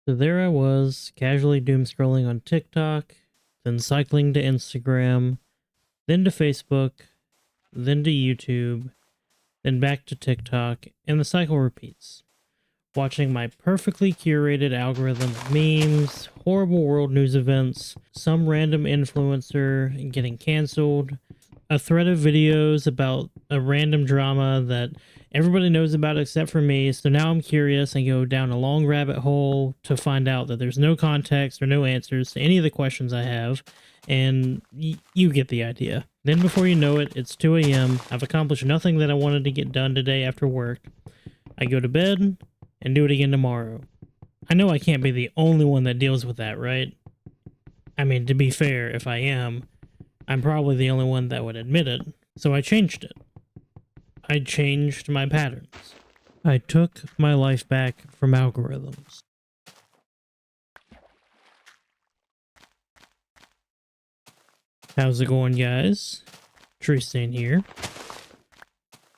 So there I was, casually doom scrolling on TikTok, then cycling to Instagram, then to Facebook, then to YouTube, then back to TikTok, and the cycle repeats. Watching my perfectly curated algorithm of memes, horrible world news events, some random influencer getting canceled, a thread of videos about a random drama that everybody knows about except for me. So now I'm curious and go down a long rabbit hole to find out that there's no context or no answers to any of the questions I have. And you get the idea. Then before you know it, it's 2 a.m. I've accomplished nothing that I wanted to get done today after work. I go to bed and do it again tomorrow. I know I can't be the only one that deals with that, right? I mean, to be fair, if I am, I'm probably the only one that would admit it, so I changed it. I changed my patterns. I took my life back from algorithms. How's it going, guys? Tristan here.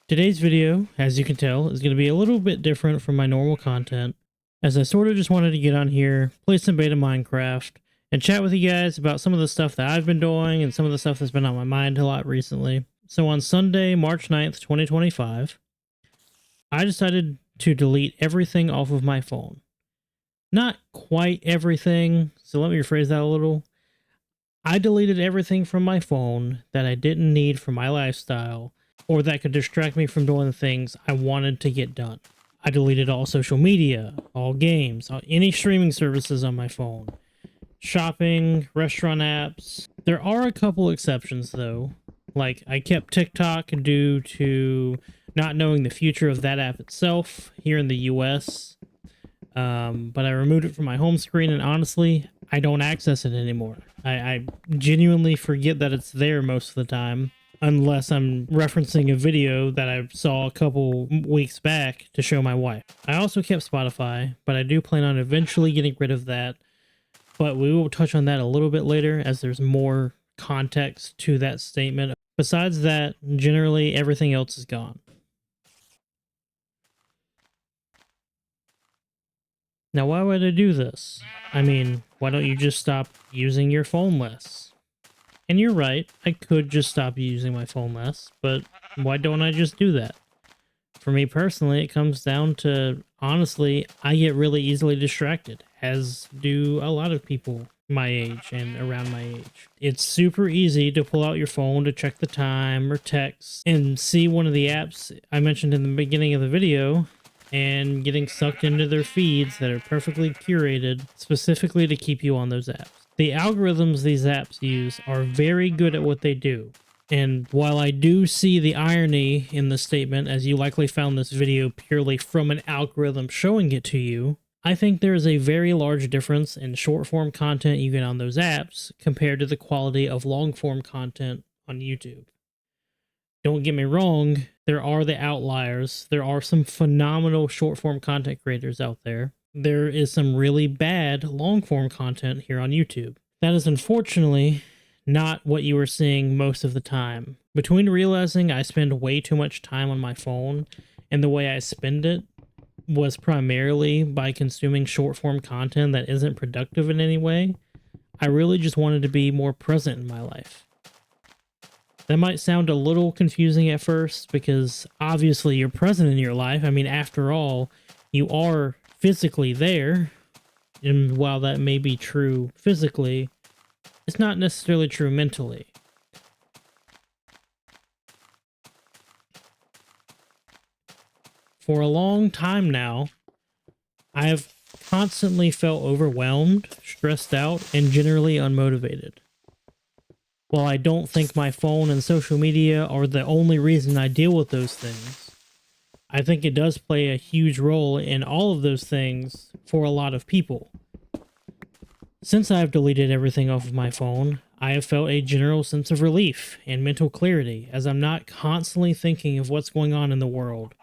Today's video, as you can tell, is going to be a little bit different from my normal content, as I sort of just wanted to get on here, play some beta Minecraft, and chat with you guys about some of the stuff that I've been doing and some of the stuff that's been on my mind a lot recently. So on Sunday, March 9th, 2025, I decided to delete everything off of my phone. Not quite everything, so let me rephrase that a little. I deleted everything from my phone that I didn't need for my lifestyle or that could distract me from doing the things I wanted to get done. I deleted all social media, all games, any streaming services on my phone. Shopping, restaurant apps. There are a couple exceptions though. Like I kept TikTok due to not knowing the future of that app itself here in the US. But I removed it from my home screen and honestly, I don't access it anymore. I genuinely forget that it's there most of the time. Unless I'm referencing a video that I saw a couple weeks back to show my wife. I also kept Spotify, but I do plan on eventually getting rid of that. But we will touch on that a little bit later as there's more context to that statement. Besides that, generally everything else is gone. Now, why would I do this? I mean, why don't you just stop using your phone less? And you're right, I could just stop using my phone less, but why don't I just do that? For me personally, it comes down to, honestly, I get really easily distracted, as do a lot of people my age and around my age. It's super easy to pull out your phone to check the time or text and see one of the apps I mentioned in the beginning of the video and getting sucked into their feeds that are perfectly curated specifically to keep you on those apps. The algorithms these apps use are very good at what they do. And while I do see the irony in the statement, as you likely found this video purely from an algorithm showing it to you, I think there is a very large difference in short-form content you get on those apps compared to the quality of long-form content on YouTube. Don't get me wrong, there are the outliers. There are some phenomenal short-form content creators out there. There is some really bad long-form content here on YouTube. That is unfortunately not what you are seeing most of the time. Between realizing I spend way too much time on my phone and the way I spend it was primarily by consuming short-form content that isn't productive in any way, I really just wanted to be more present in my life. That might sound a little confusing at first because obviously you're present in your life. I mean, after all, you are physically there, and while that may be true physically, it's not necessarily true mentally. For a long time now, I have constantly felt overwhelmed, stressed out, and generally unmotivated. While I don't think my phone and social media are the only reason I deal with those things, I think it does play a huge role in all of those things for a lot of people. Since I've deleted everything off of my phone, I have felt a general sense of relief and mental clarity as I'm not constantly thinking of what's going on in the world.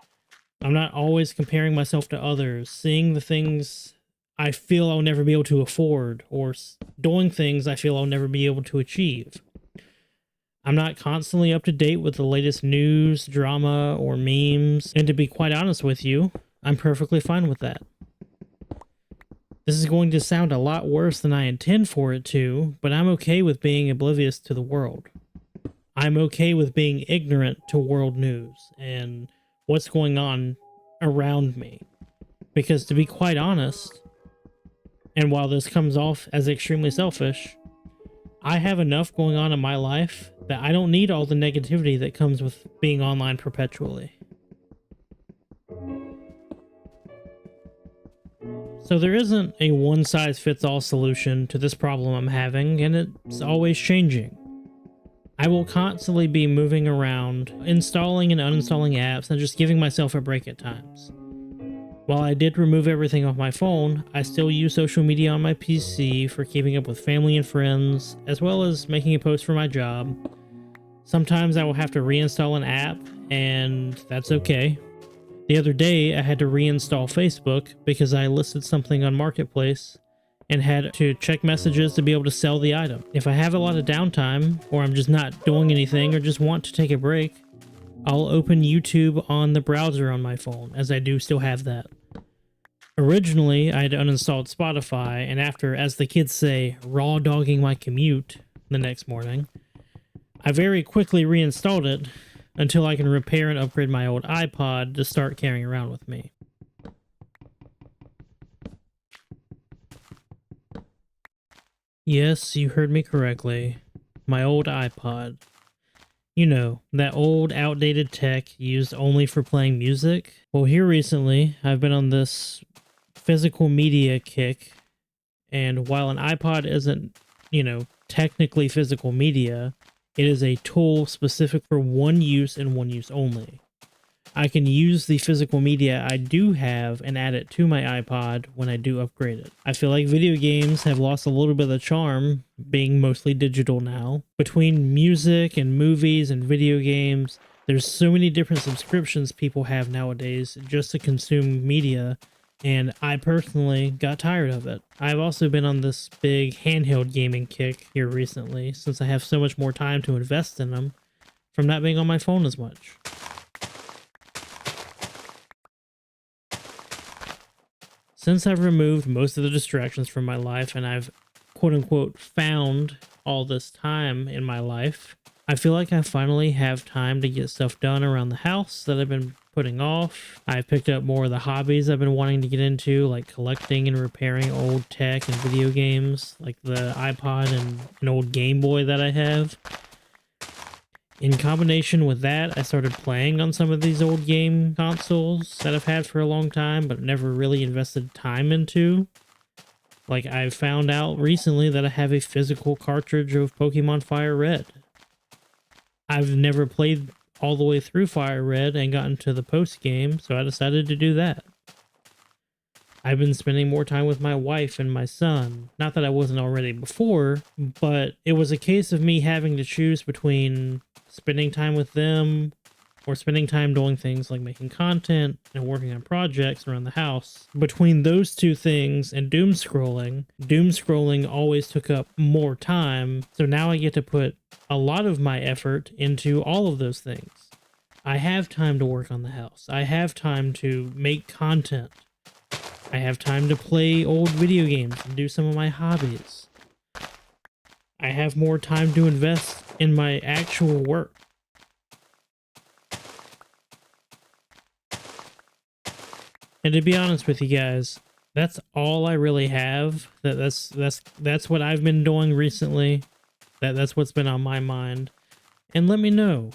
I'm not always comparing myself to others, seeing the things I feel I'll never be able to afford, or doing things I feel I'll never be able to achieve. I'm not constantly up to date with the latest news, drama, or memes, and to be quite honest with you, I'm perfectly fine with that. This is going to sound a lot worse than I intend for it to, but I'm okay with being oblivious to the world. I'm okay with being ignorant to world news and what's going on around me. Because to be quite honest, and while this comes off as extremely selfish, I have enough going on in my life that I don't need all the negativity that comes with being online perpetually. So there isn't a one-size-fits-all solution to this problem I'm having, and it's always changing. I will constantly be moving around, installing and uninstalling apps, and just giving myself a break at times. While I did remove everything off my phone, I still use social media on my PC for keeping up with family and friends, as well as making a post for my job. Sometimes I will have to reinstall an app, and that's okay. The other day, I had to reinstall Facebook because I listed something on Marketplace and had to check messages to be able to sell the item. If I have a lot of downtime, or I'm just not doing anything, or just want to take a break, I'll open YouTube on the browser on my phone, as I do still have that. Originally, I had uninstalled Spotify, and after, as the kids say, raw dogging my commute the next morning, I very quickly reinstalled it until I can repair and upgrade my old iPod to start carrying around with me. Yes, you heard me correctly. My old iPod. You know, that old outdated tech used only for playing music. Well, here recently, I've been on this physical media kick, and while an iPod isn't, technically physical media, it is a tool specific for one use and one use only. I can use the physical media I do have and add it to my iPod when I do upgrade it. I feel like video games have lost a little bit of the charm, being mostly digital now. Between music and movies and video games, there's so many different subscriptions people have nowadays just to consume media, and I personally got tired of it. I've also been on this big handheld gaming kick here recently, since I have so much more time to invest in them from not being on my phone as much. Since I've removed most of the distractions from my life and I've quote-unquote found all this time in my life, I feel like I finally have time to get stuff done around the house that I've been putting off. I've picked up more of the hobbies I've been wanting to get into, like collecting and repairing old tech and video games, like the iPod and an old Game Boy that I have. In combination with that, I started playing on some of these old game consoles that I've had for a long time, but never really invested time into. Like, I found out recently that I have a physical cartridge of Pokemon Fire Red. I've never played all the way through Fire Red and gotten to the post game, so I decided to do that. I've been spending more time with my wife and my son. Not that I wasn't already before, but it was a case of me having to choose between spending time with them or spending time doing things like making content and working on projects around the house. Between those two things and doom scrolling always took up more time, so now I get to put a lot of my effort into all of those things. I have time to work on the house. I have time to make content. I have time to play old video games and do some of my hobbies. I have more time to invest in my actual work. And to be honest with you guys, that's all I really have. That's what I've been doing recently. That's what's been on my mind. And let me know,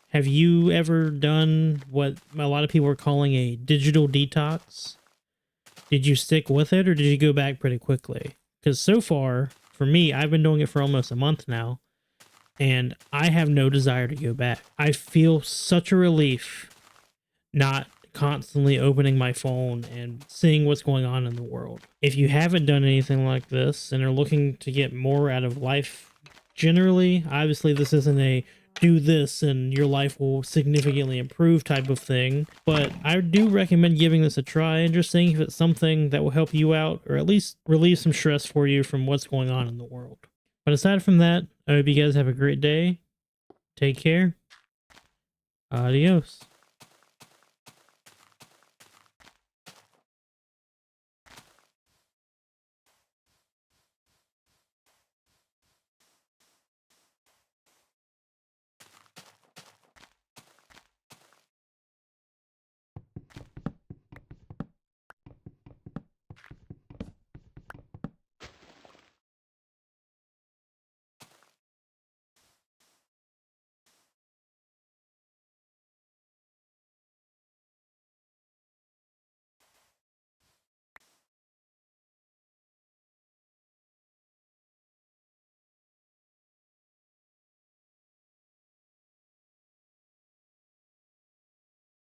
have you ever done what a lot of people are calling a digital detox? Did you stick with it, or did you go back pretty quickly? Because so far, for me, I've been doing it for almost a month now, and I have no desire to go back. I feel such a relief not constantly opening my phone and seeing what's going on in the world. If you haven't done anything like this and are looking to get more out of life generally, obviously this isn't a do this and your life will significantly improve type of thing, but I do recommend giving this a try and just seeing if it's something that will help you out, or at least relieve some stress for you from what's going on in the world. But aside from that, I hope you guys have a great day. Take care. Adios.